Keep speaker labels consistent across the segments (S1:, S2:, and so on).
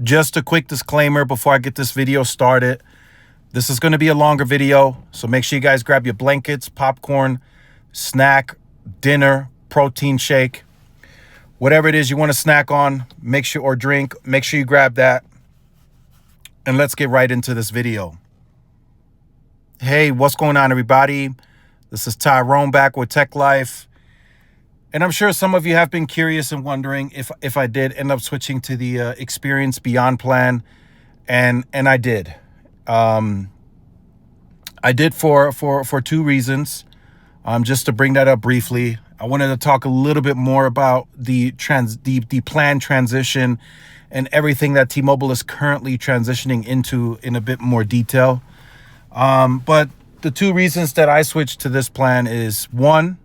S1: Just a quick disclaimer before I get this video started. This is going to be a longer video, so make sure you guys grab your blankets, popcorn, snack, dinner, protein shake, whatever it is you want to snack on, or drink, make sure you grab that. And let's get right into this video. Hey, what's going on, everybody? This is Tyrone back with Tech Life. And I'm sure some of you have been curious and wondering if I did end up switching to the Experience Beyond plan. And I did. I did for two reasons. Just to bring that up briefly, I wanted to talk a little bit more about the plan transition and everything that T-Mobile is currently transitioning into in a bit more detail. But the two reasons that I switched to this plan is, one,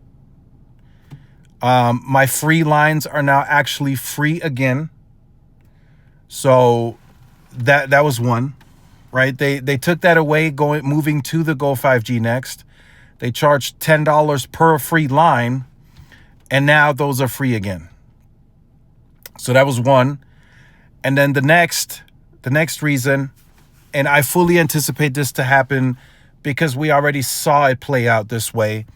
S1: my free lines are now actually free again. So that was one, right? They took that away moving to the Go 5G Next. They charged $10 per free line, and now those are free again. So that was one. And then the next reason, and I fully anticipate this to happen because we already saw it play out this way.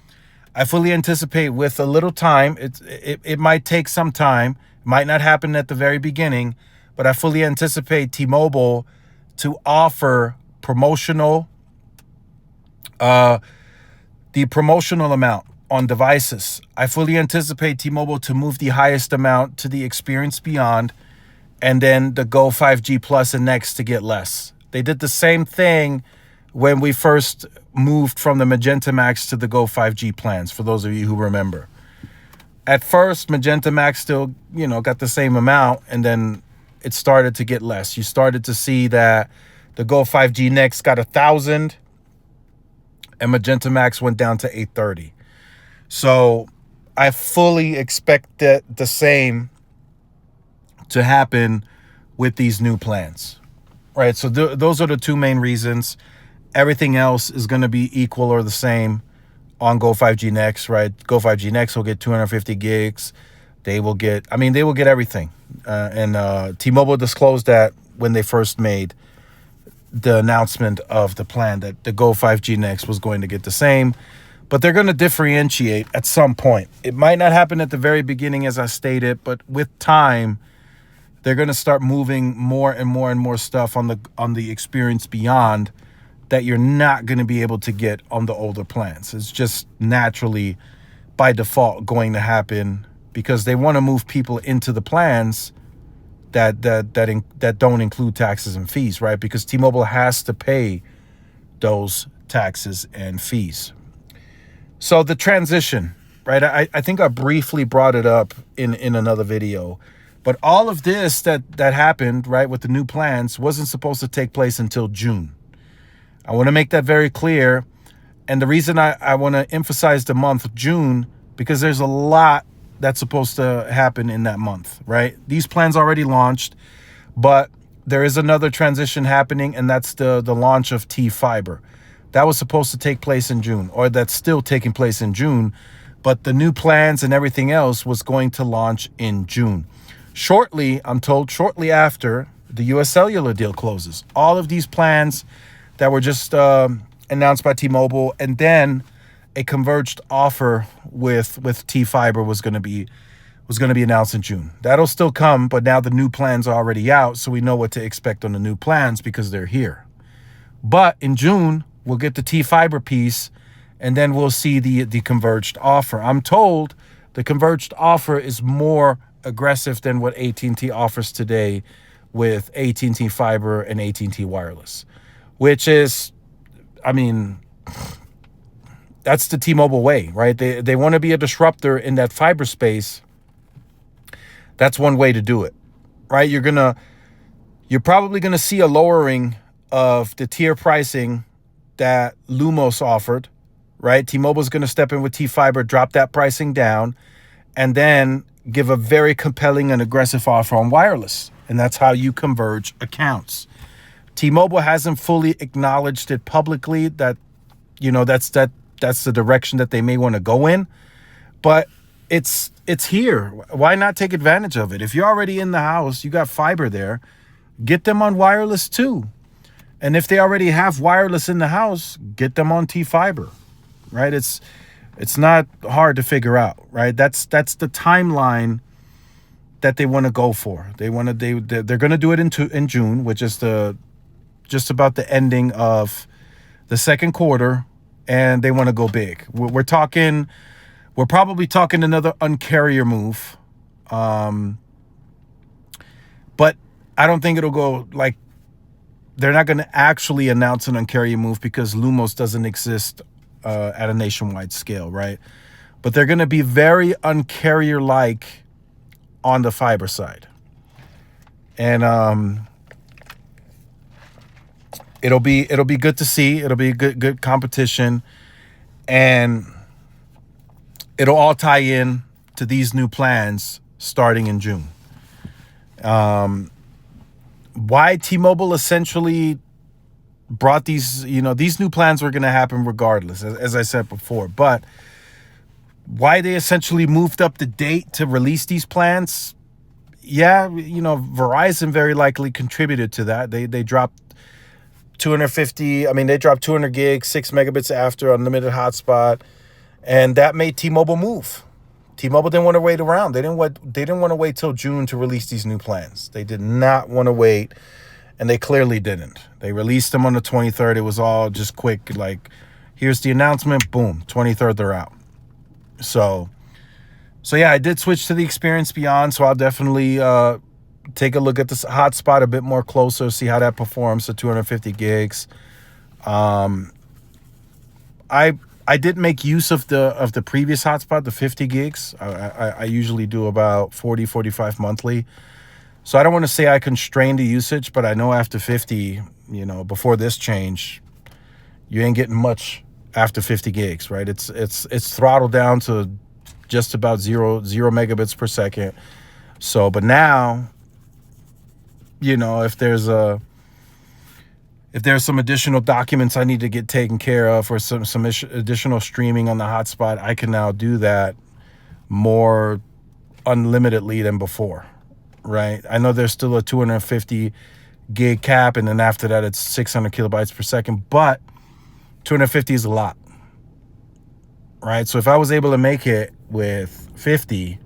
S1: I fully anticipate with a little time, it might take some time, it might not happen at the very beginning, but I fully anticipate T-Mobile to offer the promotional amount on devices. I fully anticipate T-Mobile to move the highest amount to the Experience Beyond, and then the Go 5G Plus and Next to get less. They did the same thing when we first moved from the Magenta Max to the Go 5G plans, for those of you who remember. At first, Magenta Max still, got the same amount, and then it started to get less. You started to see that the Go 5G Next got 1,000, and Magenta Max went down to 830. So I fully expect that the same to happen with these new plans, right? So those are the two main reasons. Everything else is going to be equal or the same on Go 5G Next, right? Go 5G Next will get 250 gigs. They will get everything. And T-Mobile disclosed that when they first made the announcement of the plan, that the Go 5G Next was going to get the same. But they're going to differentiate at some point. It might not happen at the very beginning, as I stated, but with time, they're going to start moving more and more and more stuff on the Experience Beyond that you're not going to be able to get on the older plans. It's just naturally, by default, going to happen because they want to move people into the plans that don't include taxes and fees, right? Because T-Mobile has to pay those taxes and fees. So the transition, right? I think I briefly brought it up in another video, but all of this that happened, right, with the new plans wasn't supposed to take place until June. I want to make that very clear. And the reason I want to emphasize the month of June, because there's a lot that's supposed to happen in that month, right? These plans already launched, but there is another transition happening, and that's the launch of T-Fiber. That was supposed to take place in June, or that's still taking place in June, but the new plans and everything else was going to launch in June. I'm told shortly after the US Cellular deal closes. All of these plans that were just announced by T-Mobile, and then a converged offer with T-Fiber was going to be announced in June. That'll still come, but now the new plans are already out, so we know what to expect on the new plans because they're here. But in June, we'll get the T-Fiber piece, and then we'll see the converged offer. I'm told the converged offer is more aggressive than what AT&T offers today with AT&T Fiber and AT&T Wireless, which is, that's the T-Mobile way, right? They want to be a disruptor in that fiber space. That's one way to do it, right? You're probably gonna see a lowering of the tier pricing that Lumos offered, right? T-Mobile's gonna step in with T-Fiber, drop that pricing down, and then give a very compelling and aggressive offer on wireless. And that's how you converge accounts. T-Mobile hasn't fully acknowledged it publicly that, that's the direction that they may want to go in, but it's here. Why not take advantage of it? If you're already in the house, you got fiber there, get them on wireless too. And if they already have wireless in the house, get them on T-Fiber, right? It's not hard to figure out, right? That's the timeline that they want to go for. They're going to do it in June, which is just about the ending of the second quarter, and they want to go big. We're probably talking another Un-carrier move, but I don't think it'll go like. They're not going to actually announce an Un-carrier move because Lumos doesn't exist at a nationwide scale, right? But they're going to be very Un-carrier-like on the fiber side. And it'll be good to see. It'll be good competition. And it'll all tie in to these new plans starting in June. Why T-Mobile essentially brought these new plans were going to happen regardless, as I said before. But why they essentially moved up the date to release these plans, Verizon very likely contributed to that. They dropped 250, they dropped 200 gigs, 6 megabits after unlimited hotspot, and that made T-Mobile move. T-Mobile didn't want to wait around. They didn't want to wait till June to release these new plans. They did not want to wait, and they clearly didn't. They released them on the 23rd. It was all just quick, like, here's the announcement, boom, 23rd they're out. So yeah, I did switch to the Experience Beyond, so I'll definitely take a look at this hotspot a bit more closer, see how that performs to 250 gigs. I did make use of the previous hotspot, the 50 gigs. I usually do about 40, 45 monthly. So I don't want to say I constrain the usage, but I know after 50, before this change, you ain't getting much after 50 gigs, right? It's throttled down to just about zero megabits per second. So, but now, if there's some additional documents I need to get taken care of or some additional streaming on the hotspot, I can now do that more unlimitedly than before, right? I know there's still a 250 gig cap, and then after that it's 600 kilobytes per second, but 250 is a lot, right? So if I was able to make it with 50,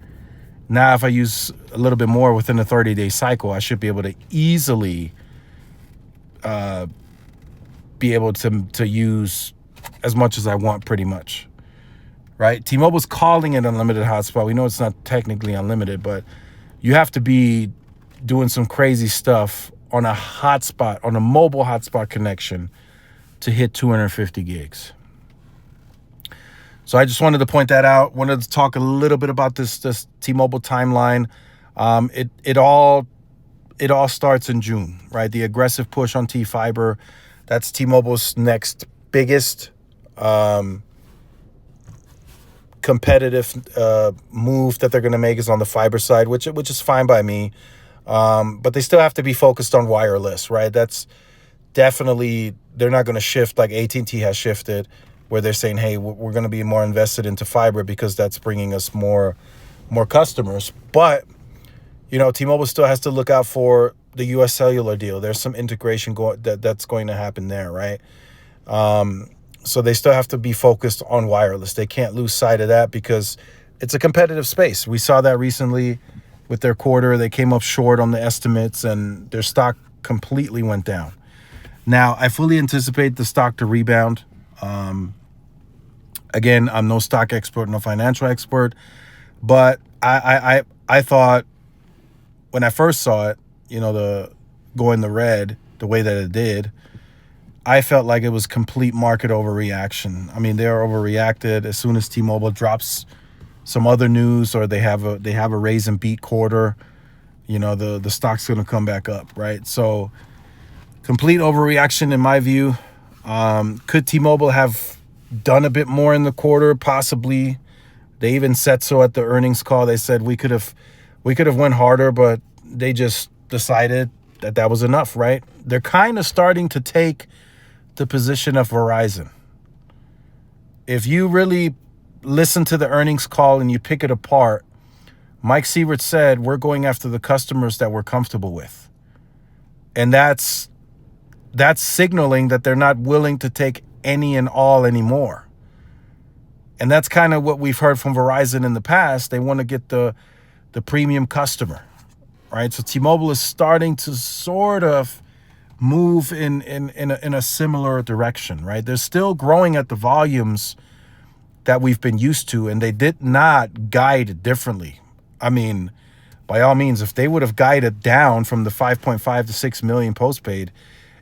S1: now if I use a little bit more within a 30-day cycle, I should be able to easily be able to use as much as I want, pretty much, right? T-Mobile's calling it unlimited hotspot. We know it's not technically unlimited, but you have to be doing some crazy stuff on a hotspot, on a mobile hotspot connection to hit 250 gigs. So I just wanted to point that out. Wanted to talk a little bit about this T-Mobile timeline. It all starts in June, right? The aggressive push on T-Fiber. That's T-Mobile's next biggest competitive move that they're going to make is on the fiber side, which is fine by me. But they still have to be focused on wireless, right? That's definitely, they're not going to shift like AT&T has shifted, where they're saying, hey, we're going to be more invested into fiber because that's bringing us more customers. But, T-Mobile still has to look out for the U.S. Cellular deal. There's some integration that's going to happen there, right? So they still have to be focused on wireless. They can't lose sight of that because it's a competitive space. We saw that recently with their quarter. They came up short on the estimates and their stock completely went down. Now, I fully anticipate the stock to rebound. Again, I'm no stock expert, no financial expert, but I thought when I first saw it, the going the red the way that it did, I felt like it was complete market overreaction. They are overreacted. As soon as T-Mobile drops some other news or they have a raise and beat quarter, the stock's going to come back up, right? So complete overreaction in my view. Could T-Mobile have done a bit more in the quarter? Possibly. They even said so at the earnings call. They said we could have went harder, but they just decided that was enough, right? They're kind of starting to take the position of Verizon. If you really listen to the earnings call and you pick it apart, Mike Sievert said, we're going after the customers that we're comfortable with. And that's signaling that they're not willing to take any and all anymore. And that's kind of what we've heard from Verizon in the past. They want to get the premium customer, right? So T-Mobile is starting to sort of move in a similar direction, right? They're still growing at the volumes that we've been used to, and they did not guide differently. I mean, by all means, if they would have guided down from the 5.5 to 6 million postpaid,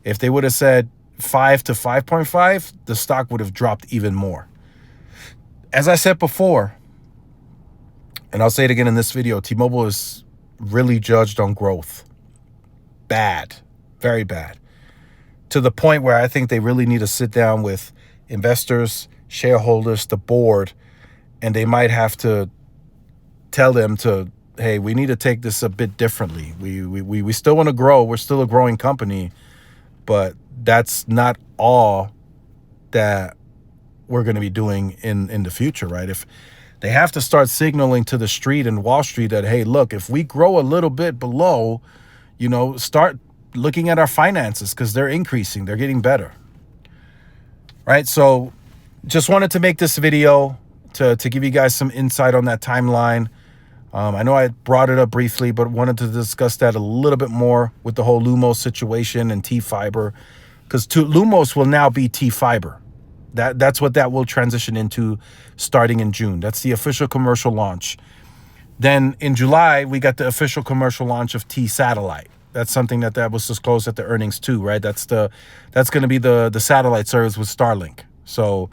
S1: if they would have said 5 to 5.5, the stock would have dropped even more. As I said before, and I'll say it again in this video, T-Mobile is really judged on growth. Bad, very bad. To the point where I think they really need to sit down with investors, shareholders, the board, and they might have to tell them to, hey, we need to take this a bit differently. We still want to grow. We're still a growing company, but that's not all that we're going to be doing in the future, right? If they have to start signaling to the street and Wall Street that, hey, look, if we grow a little bit below, start looking at our finances because they're increasing, they're getting better, right? So just wanted to make this video to give you guys some insight on that timeline. I know I brought it up briefly, but wanted to discuss that a little bit more with the whole Lumos situation and T-Fiber, because Lumos will now be T-Fiber. That's what that will transition into starting in June. That's the official commercial launch. Then in July, we got the official commercial launch of T-Satellite. That's something that was disclosed at the earnings too, right? That's going to be the satellite service with Starlink. So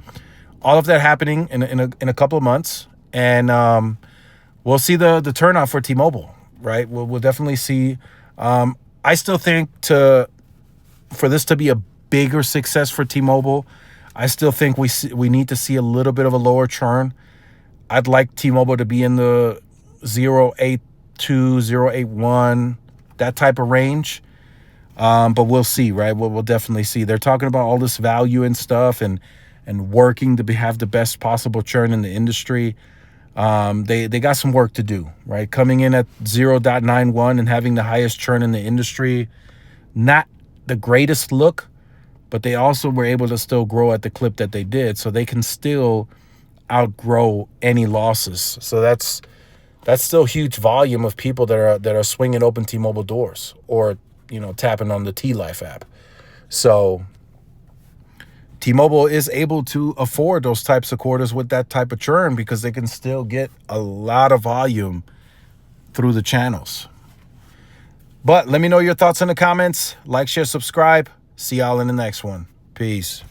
S1: all of that happening in a couple of months, and we'll see the turnout for T-Mobile, right? We'll definitely see. I still think for this to be a bigger success for T-Mobile, I still think we need to see a little bit of a lower churn. I'd like T-Mobile to be in the 0.82, 0.81, that type of range. But we'll see, right? We'll definitely see. They're talking about all this value and stuff and working to have the best possible churn in the industry. They got some work to do, right? Coming in at 0.91 and having the highest churn in the industry, not the greatest look, but they also were able to still grow at the clip that they did, so they can still outgrow any losses. So that's still huge volume of people that are swinging open T-Mobile doors or tapping on the T-Life app. So T-Mobile is able to afford those types of quarters with that type of churn because they can still get a lot of volume through the channels. But let me know your thoughts in the comments. Like, share, subscribe. See y'all in the next one. Peace.